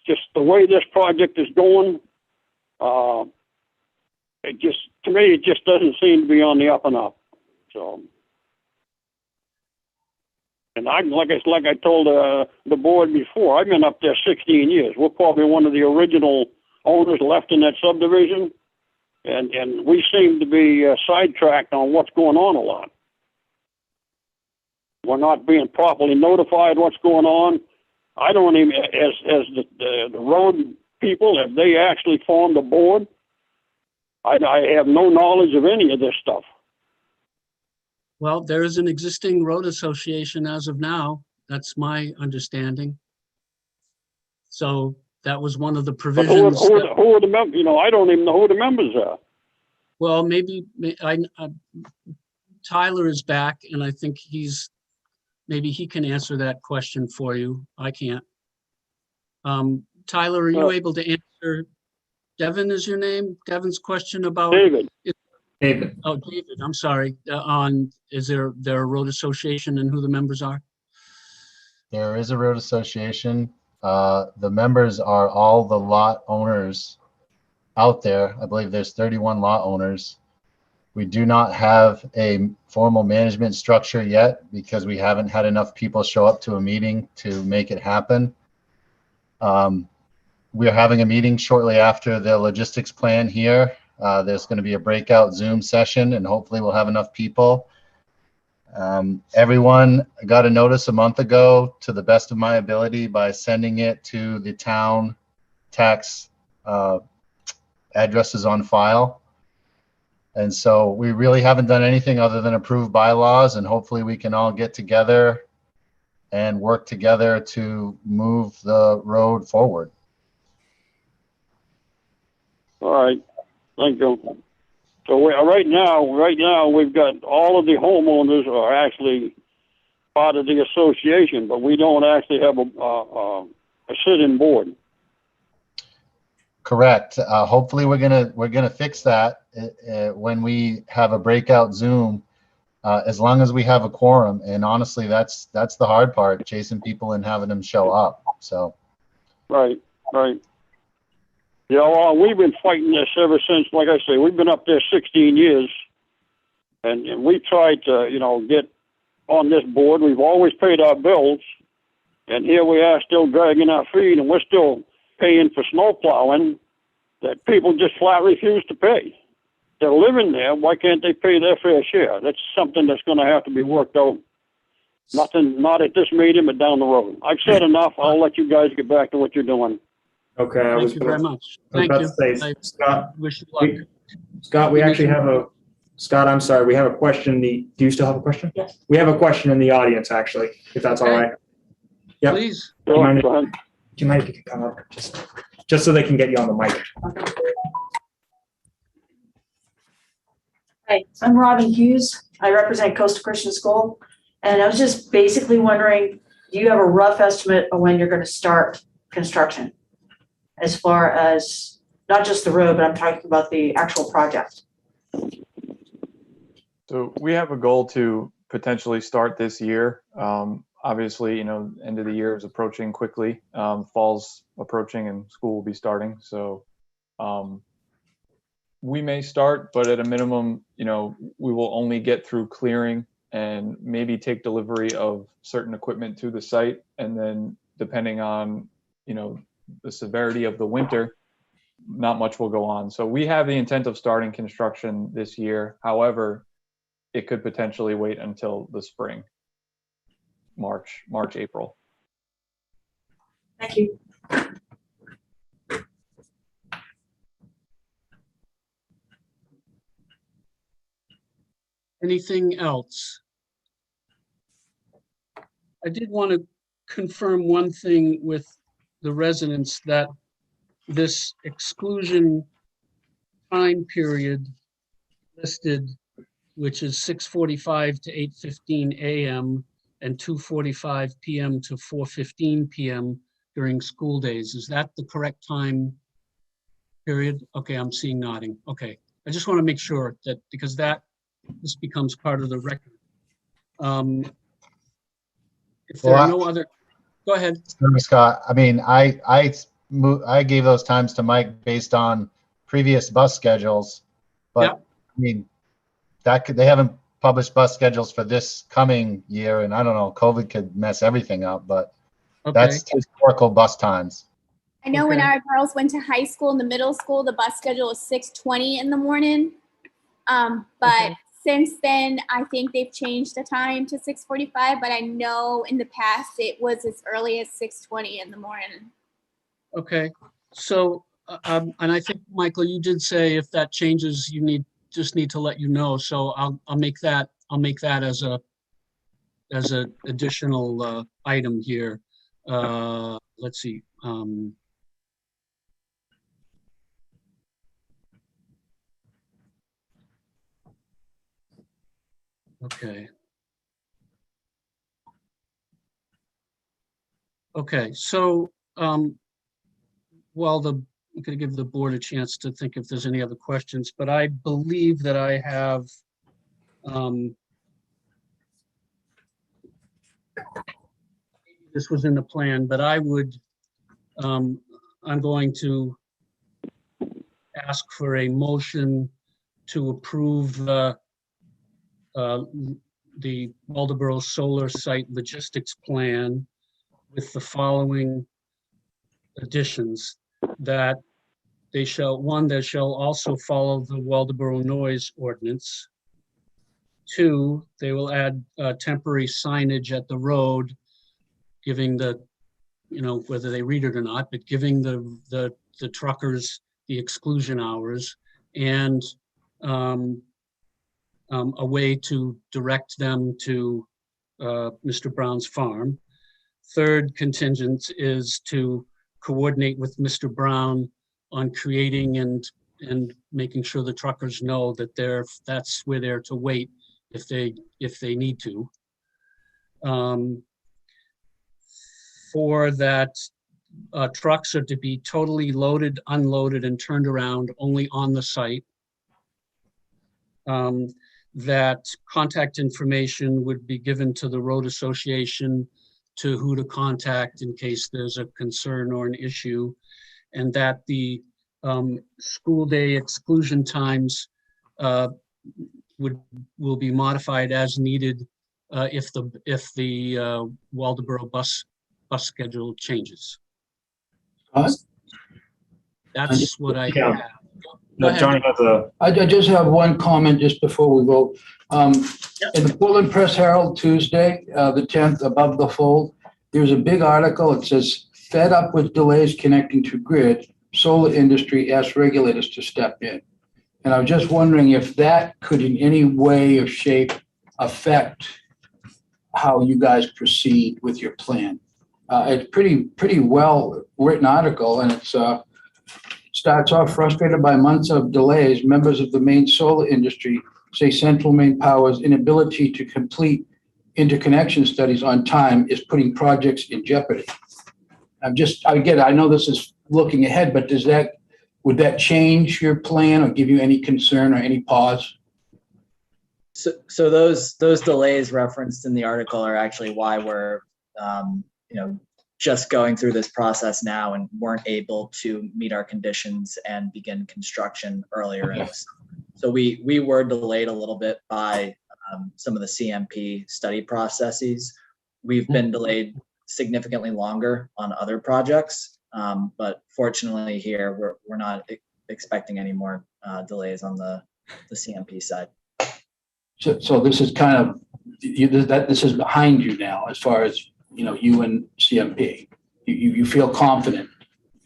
just the way this project is going, to me, it just doesn't seem to be on the up and up. So, and like I told the board before, I've been up there 16 years. We're probably one of the original owners left in that subdivision, and we seem to be sidetracked on what's going on a lot. We're not being properly notified what's going on. I don't even, as the road people, have they actually formed a board? I have no knowledge of any of this stuff. Well, there is an existing road association as of now. That's my understanding. So that was one of the provisions. Who are the members? I don't even know who the members are. Well, maybe Tyler is back, and I think maybe he can answer that question for you. I can't. Tyler, are you able to answer? Devin is your name? Devin's question about David. David. Oh, David, I'm sorry. Is there a road association and who the members are? There is a road association. The members are all the lot owners out there. I believe there's 31 lot owners. We do not have a formal management structure yet because we haven't had enough people show up to a meeting to make it happen. We are having a meeting shortly after the logistics plan here. There's going to be a breakout Zoom session, and hopefully we'll have enough people. Everyone got a notice a month ago, to the best of my ability, by sending it to the town tax addresses on file. And so we really haven't done anything other than approve bylaws, and hopefully we can all get together and work together to move the road forward. All right, thank you. So right now, we've got all of the homeowners are actually part of the association, but we don't actually have a sit-in board. Correct. Hopefully we're gonna fix that when we have a breakout Zoom, as long as we have a quorum. And honestly, that's the hard part, chasing people and having them show up. So. Right. Yeah, well, we've been fighting this ever since, like I say, we've been up there 16 years, and we tried to, get on this board. We've always paid our bills, and here we are still dragging our feet, and we're still paying for snow plowing that people just flat refuse to pay. They're living there. Why can't they pay their fair share? That's something that's going to have to be worked out. Not at this meeting, but down the road. I've said enough. I'll let you guys get back to what you're doing. Okay, Thank you very much. Thank you. Scott, Wish you luck. we actually have Scott, I'm sorry, we have a question. Do you still have a question? Yes. We have a question in the audience, actually, if that's all Okay. right. Yep. Please. Do you mind Go ahead. if you can come up, just so they can get you on the mic? Hi, I'm Robin Hughes. I represent Coastal Christian School. And I was just basically wondering, do you have a rough estimate of when you're going to start construction? As far as not just the road, but I'm talking about the actual project. So we have a goal to potentially start this year. Obviously, end of the year is approaching quickly. Fall's approaching and school will be starting. So we may start, but at a minimum, we will only get through clearing and maybe take delivery of certain equipment to the site. And then depending on, the severity of the winter, not much will go on. So we have the intent of starting construction this year. However, it could potentially wait until the spring, March, April. Thank you. Anything else? I did want to confirm one thing with the residents, that this exclusion time period listed, which is 6:45 to 8:15 a.m. and 2:45 p.m. to 4:15 p.m. during school days. Is that the correct time period? Okay, I'm seeing nodding. Okay, I just want to make sure that, because this becomes part of the record. If there are no other, go ahead. Scott, I mean, I gave those times to Mike based on previous bus schedules, but Yeah. I mean, they haven't published bus schedules for this coming year, and I don't know, COVID could mess everything up, but that's historical bus times. I know when Okay. our girls went to high school and the middle school, the bus schedule was 6:20 in the morning. But since then, I think they've changed the time to 6:45, but I know in the past it was as early as 6:20 in the morning. Okay, so, and I think, Michael, you did say if that changes, just need to let you know. So I'll make that as a additional item here. Let's see. Okay. Okay, so while I'm going to give the board a chance to think if there's any other questions, but I believe that I have this was in the plan, but I'm going to ask for a motion to approve the Waldeboro Solar Site Logistics Plan with the following additions: that they shall also follow the Waldeboro Noise Ordinance. 2, they will add temporary signage at the road, giving whether they read it or not, but giving the truckers the exclusion hours and a way to direct them to Mr. Brown's farm. 3rd contingent is to coordinate with Mr. Brown on creating and making sure the truckers know that that's where they're to wait if they need to. 4, that trucks are to be totally loaded, unloaded, and turned around only on the site. That contact information would be given to the road association to who to contact in case there's a concern or an issue, and that the school day exclusion times will be modified as needed if the Waldeboro bus schedule changes. That's what I have. Go ahead. Johnny has a. I just have one comment just before we vote. In the Portland Press Herald Tuesday, the 10th, above the fold, there's a big article. It says, "Fed up with delays connecting to grid, solar industry asks regulators to step in." And I was just wondering if that could in any way or shape affect how you guys proceed with your plan. It's pretty well written article, and it's starts off: frustrated by months of delays, members of the Maine solar industry say Central Maine Power's inability to complete interconnection studies on time is putting projects in jeopardy. I know this is looking ahead, but would that change your plan or give you any concern or any pause? So those delays referenced in the article are actually why we're just going through this process now and weren't able to meet our conditions and begin construction earlier. Okay. So we were delayed a little bit by some of the CMP study processes. We've been delayed significantly longer on other projects, but fortunately here we're not expecting any more delays on the CMP side. So this is kind of this is behind you now, as far as you and CMP. You feel confident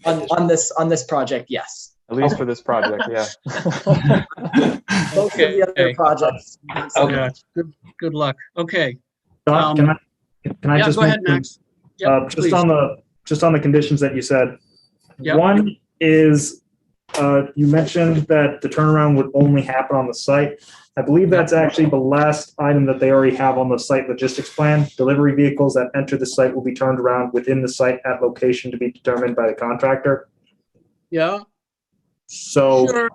on this project, yes. At least for this project, yeah. Both of the other projects. Yeah, good luck. Okay. Don, can I Yeah, just go ahead, Max. Yep, just please. on the conditions that you said. Yep. One is you mentioned that the turnaround would only happen on the site. I believe that's actually the last item that they already have on the site logistics plan. Delivery vehicles that enter the site will be turned around within the site at location to be determined by the contractor. Yeah. So Sure.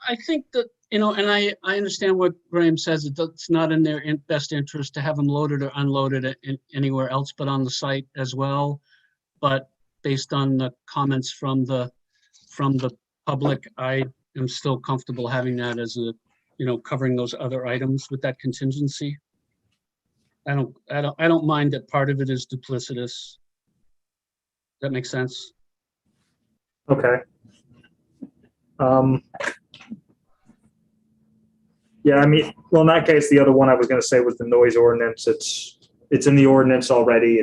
I think that, and I understand what Graham says. It's not in their best interest to have them loaded or unloaded anywhere else but on the site as well. But based on the comments from the public, I am still comfortable having that as covering those other items with that contingency. I don't mind that part of it is duplicitous. That makes sense. okay. Yeah, I mean, well, in that case, the other one I was going to say was the noise ordinance. It's in the ordinance already.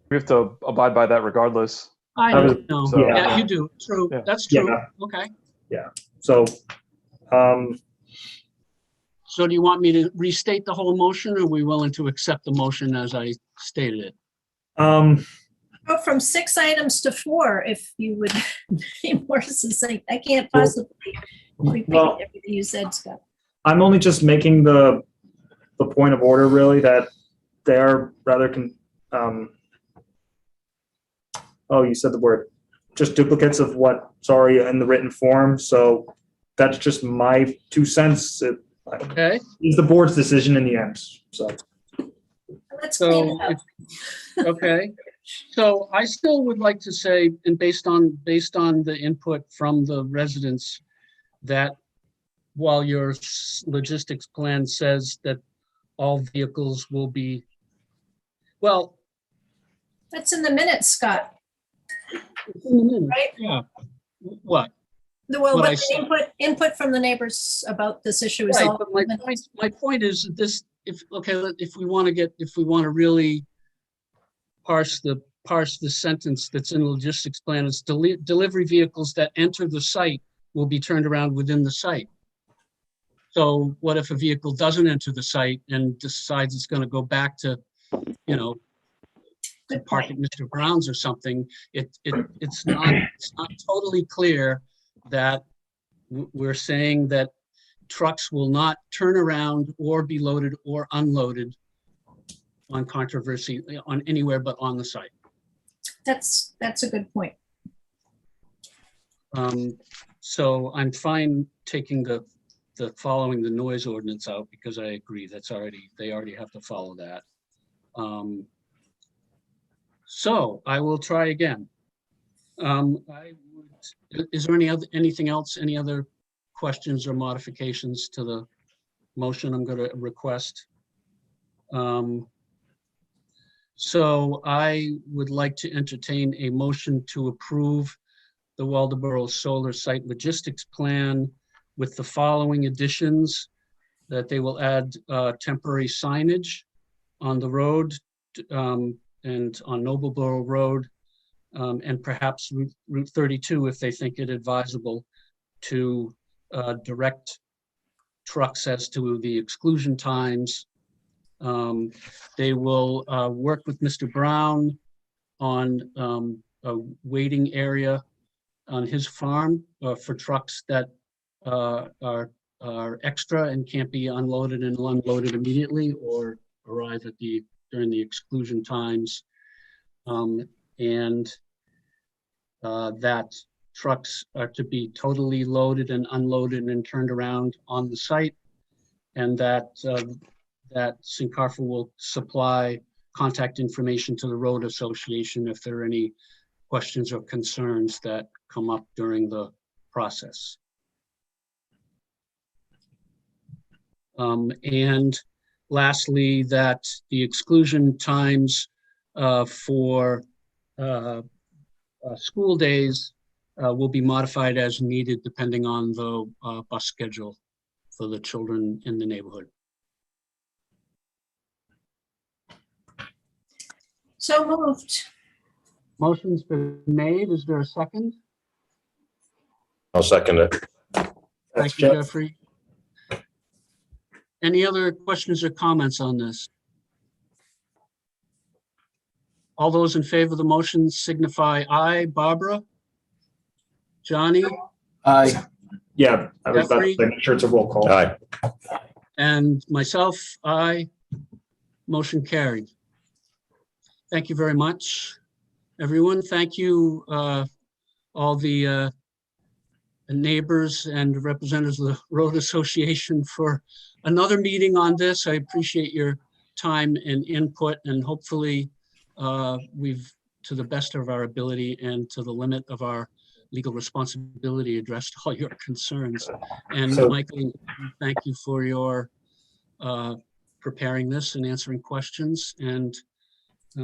We have to abide by that regardless. I know. So, Yeah, you do. True. Yeah. That's true. Yeah. Okay. Yeah. So, So do you want me to restate the whole motion, or are we willing to accept the motion as I stated it? Go from 6 items to 4, if you would be more succinct. I can't possibly repeat Well, everything you said, Scott. I'm only just making the point of order, really, that they are rather you said the word, just duplicates of what's already in the written form. So that's just my 2 cents. Okay. It's the board's decision in the end. So Let's clean So, it up. okay. So I still would like to say, and based on the input from the residents, that while your logistics plan says that all vehicles will be, well, That's in the minutes, Scott. Right? yeah. What? What What I the said. input from the neighbors about this issue is Right, all. but my point is that this, if we want to really parse the sentence that's in the logistics plan, it's delivery vehicles that enter the site will be turned around within the site. So what if a vehicle doesn't enter the site and decides it's going to go back to, to park at Mr. Brown's or something? It's not totally clear that we're saying that trucks will not turn around or be loaded or unloaded on controversy on anywhere but on the site. That's a good point. So I'm fine taking the following the noise ordinance out, because I agree they already have to follow that. So I will try again. Is there anything else, any other questions or modifications to the motion I'm going to request? So I would like to entertain a motion to approve the Waldoboro Solar Site Logistics Plan with the following additions: that they will add temporary signage on the road and on Nobleboro Road, and perhaps Route 32 if they think it advisable, to direct trucks as to the exclusion times. They will work with Mr. Brown on a waiting area on his farm for trucks that are extra and can't be unloaded and unloaded immediately or arrive at during the exclusion times. That trucks are to be totally loaded and unloaded and turned around on the site, and that Syncarpha will supply contact information to the road association if there are any questions or concerns that come up during the process. And lastly, that the exclusion times for school days will be modified as needed depending on the bus schedule for the children in the neighborhood. So moved. Motion's been made. Is there a second? I'll second it. Thank you, Jeffrey. Any other questions or comments on this? All those in favor of the motion signify aye. Barbara? Johnny? Aye. Yeah, I was about to say, make sure it's a roll call. Aye. And myself, aye. Motion carried. Thank you very much, everyone. Thank you, all the neighbors and representatives of the Road Association for another meeting on this. I appreciate your time and input, and hopefully we've, to the best of our ability and to the limit of our legal responsibility, addressed all your concerns. And Michael, thank you for your preparing this and answering questions. And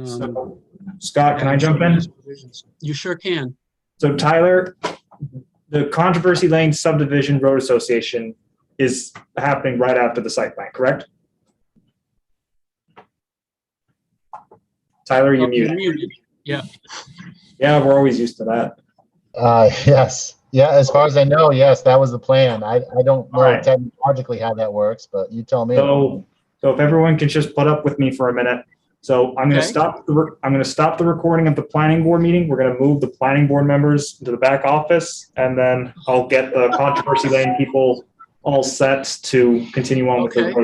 So, Scott, can I jump in? You sure can. So Tyler, the Controversy Lane Subdivision Road Association is happening right after the site plan, correct? Tyler, you're muted. Yeah. Yeah, we're always used to that. Yes. Yeah, as far as I know, yes, that was the plan. I don't know Right. technologically how that works, but you tell me. So if everyone can just put up with me for a minute. So I'm going to stop the recording of the planning board meeting. We're going to move the planning board members to the back office, and then I'll get the Controversy Lane people all set to continue on with the